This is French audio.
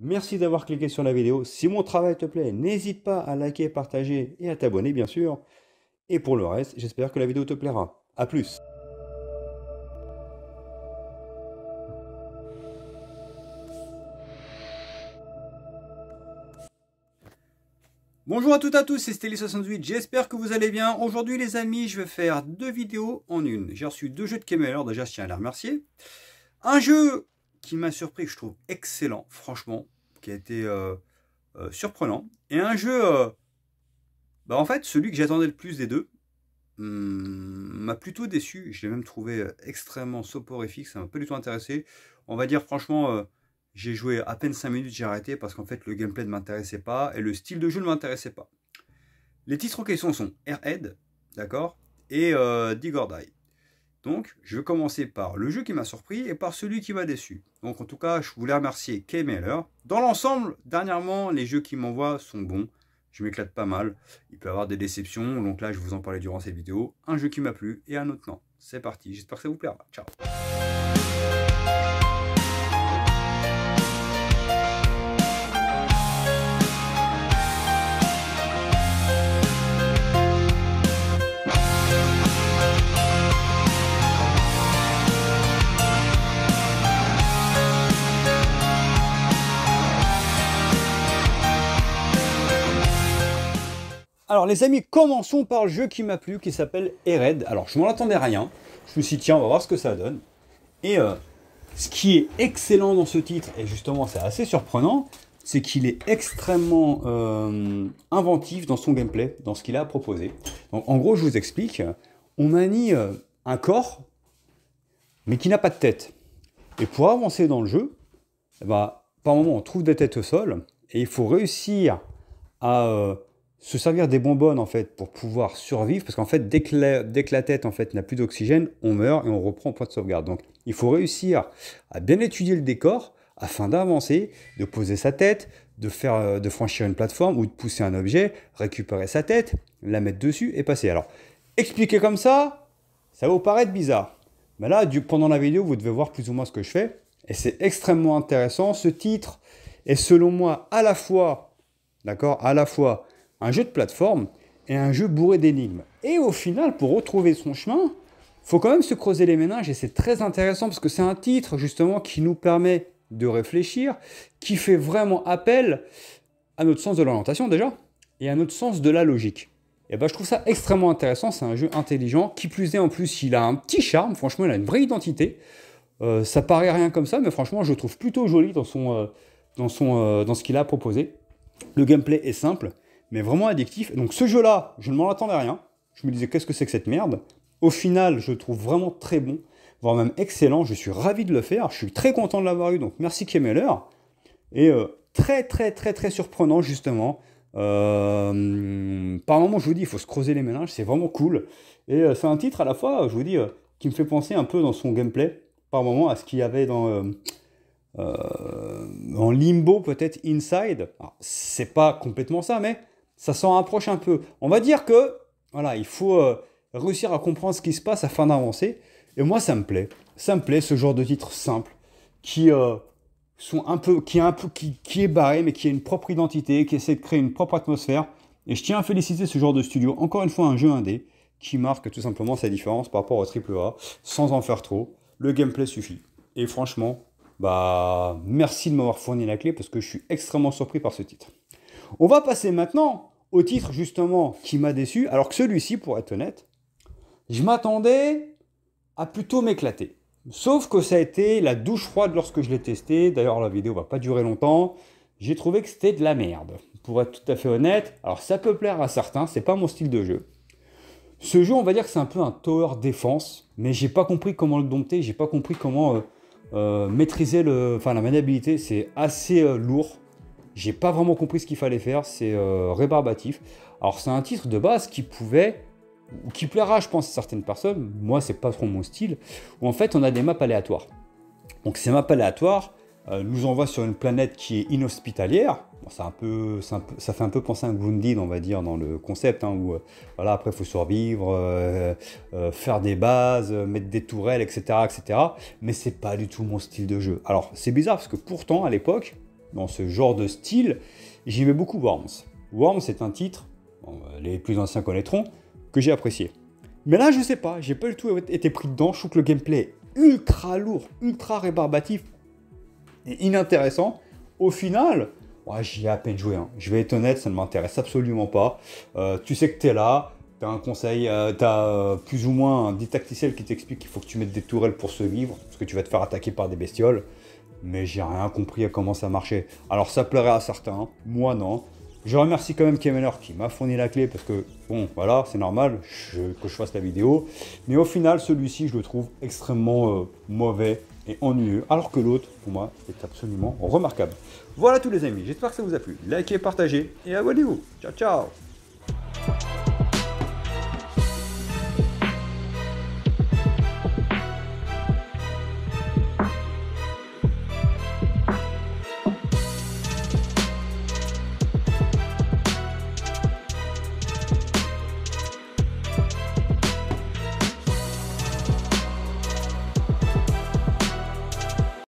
Merci d'avoir cliqué sur la vidéo. Si mon travail te plaît, n'hésite pas à liker, partager et à t'abonner bien sûr. Et pour le reste, j'espère que la vidéo te plaira. A plus! Bonjour à toutes et à tous, c'est Stelly68, j'espère que vous allez bien. Aujourd'hui les amis, je vais faire deux vidéos en une. J'ai reçu deux jeux de Kemeler, déjà je tiens à les remercier. Un jeu qui m'a surpris, que je trouve excellent, franchement, qui a été surprenant. Et un jeu, en fait, celui que j'attendais le plus des deux, m'a plutôt déçu. Je l'ai même trouvé extrêmement soporifique, ça m'a pas du tout intéressé. On va dire franchement... j'ai joué à peine 5 minutes, j'ai arrêté parce qu'en fait le gameplay ne m'intéressait pas et le style de jeu ne m'intéressait pas. Les titres en question sont Airhead, d'accord, et Dig or Die. Donc je vais commencer par le jeu qui m'a surpris et par celui qui m'a déçu. Donc en tout cas, je voulais remercier Kemeler. Dans l'ensemble, dernièrement, les jeux qu'il m'envoie sont bons. Je m'éclate pas mal. Il peut y avoir des déceptions, donc là je vais vous en parler durant cette vidéo. Un jeu qui m'a plu et un autre non. C'est parti, j'espère que ça vous plaira. Ciao. Alors les amis, commençons par le jeu qui m'a plu, qui s'appelle Airhead. Alors je m'en attendais rien, je me suis dit tiens, on va voir ce que ça donne. Et ce qui est excellent dans ce titre, et justement c'est assez surprenant, c'est qu'il est extrêmement inventif dans son gameplay, dans ce qu'il a à proposer. Donc en gros je vous explique, on manie un corps, mais qui n'a pas de tête. Et pour avancer dans le jeu, par moment on trouve des têtes au sol, et il faut réussir à... se servir des bonbonnes en fait pour pouvoir survivre, parce qu'en fait dès que la tête en fait n'a plus d'oxygène, on meurt et on reprend point de sauvegarde. Donc il faut réussir à bien étudier le décor afin d'avancer, de poser sa tête, de franchir une plateforme ou de pousser un objet, récupérer sa tête, la mettre dessus et passer. Alors expliquer comme ça va vous paraître bizarre, mais là pendant la vidéo vous devez voir plus ou moins ce que je fais et c'est extrêmement intéressant. Ce titre est selon moi à la fois, d'accord, à la fois un jeu de plateforme et un jeu bourré d'énigmes. Et au final, pour retrouver son chemin, il faut quand même se creuser les méninges et c'est très intéressant parce que c'est un titre justement qui nous permet de réfléchir, qui fait vraiment appel à notre sens de l'orientation déjà et à notre sens de la logique. Et je trouve ça extrêmement intéressant, c'est un jeu intelligent, qui plus est en plus il a un petit charme, franchement il a une vraie identité. Ça paraît rien comme ça, mais franchement je le trouve plutôt joli dans ce qu'il a proposé. Le gameplay est simple, mais vraiment addictif. Donc ce jeu-là, je ne m'en attendais rien. Je me disais, qu'est-ce que c'est que cette merde? Au final, je le trouve vraiment très bon, voire même excellent. Je suis ravi de le faire. Je suis très content de l'avoir eu, donc merci Kemeler. Et très, très, très, très surprenant, justement. Par moment, je vous dis, il faut se creuser les méninges. C'est vraiment cool. Et c'est un titre, à la fois, je vous dis, qui me fait penser un peu dans son gameplay, par moment, à ce qu'il y avait dans... en Limbo, peut-être Inside. C'est pas complètement ça, mais ça s'en rapproche un peu. On va dire que voilà, il faut réussir à comprendre ce qui se passe afin d'avancer. Et moi, ça me plaît. Ça me plaît, ce genre de titre simple qui est barré, mais qui a une propre identité, qui essaie de créer une propre atmosphère. Et je tiens à féliciter ce genre de studio. Encore une fois, un jeu indé qui marque tout simplement sa différence par rapport au AAA, sans en faire trop. Le gameplay suffit. Et franchement, merci de m'avoir fourni la clé parce que je suis extrêmement surpris par ce titre. On va passer maintenant au titre justement qui m'a déçu, alors que celui-ci, pour être honnête, je m'attendais à plutôt m'éclater. Sauf que ça a été la douche froide lorsque je l'ai testé. D'ailleurs, la vidéo va pas durer longtemps. J'ai trouvé que c'était de la merde. Pour être tout à fait honnête, alors ça peut plaire à certains, c'est pas mon style de jeu. Ce jeu, on va dire que c'est un peu un tower défense, mais j'ai pas compris comment le dompter, j'ai pas compris comment maîtriser la maniabilité. C'est assez lourd. J'ai pas vraiment compris ce qu'il fallait faire, c'est rébarbatif. Alors c'est un titre de base qui plaira je pense à certaines personnes, moi c'est pas trop mon style, où en fait on a des maps aléatoires. Donc ces maps aléatoires nous envoient sur une planète qui est inhospitalière. Bon, ça fait un peu penser à un Grounded, on va dire, dans le concept, où voilà, après il faut survivre, faire des bases, mettre des tourelles, etc. etc. Mais c'est pas du tout mon style de jeu. Alors c'est bizarre parce que pourtant à l'époque, dans ce genre de style, j'aimais beaucoup Worms. Worms, c'est un titre, bon, les plus anciens connaîtront, que j'ai apprécié. Mais là, je sais pas, j'ai pas du tout été pris dedans. Je trouve que le gameplay est ultra lourd, ultra rébarbatif et inintéressant. Au final, ouais, j'y ai à peine joué. Hein. Je vais être honnête, ça ne m'intéresse absolument pas. Tu sais que tu es là, tu as un conseil, tu as plus ou moins un didacticiel qui t'explique qu'il faut que tu mettes des tourelles pour survivre, parce que tu vas te faire attaquer par des bestioles. Mais j'ai rien compris à comment ça marchait. Alors ça plairait à certains, moi non. Je remercie quand même Kemener qui m'a fourni la clé parce que, bon, voilà, c'est normal que je fasse la vidéo. Mais au final, celui-ci, je le trouve extrêmement mauvais et ennuyeux. Alors que l'autre, pour moi, est absolument remarquable. Voilà tous les amis, j'espère que ça vous a plu. Likez, partagez et abonnez-vous. Ciao, ciao!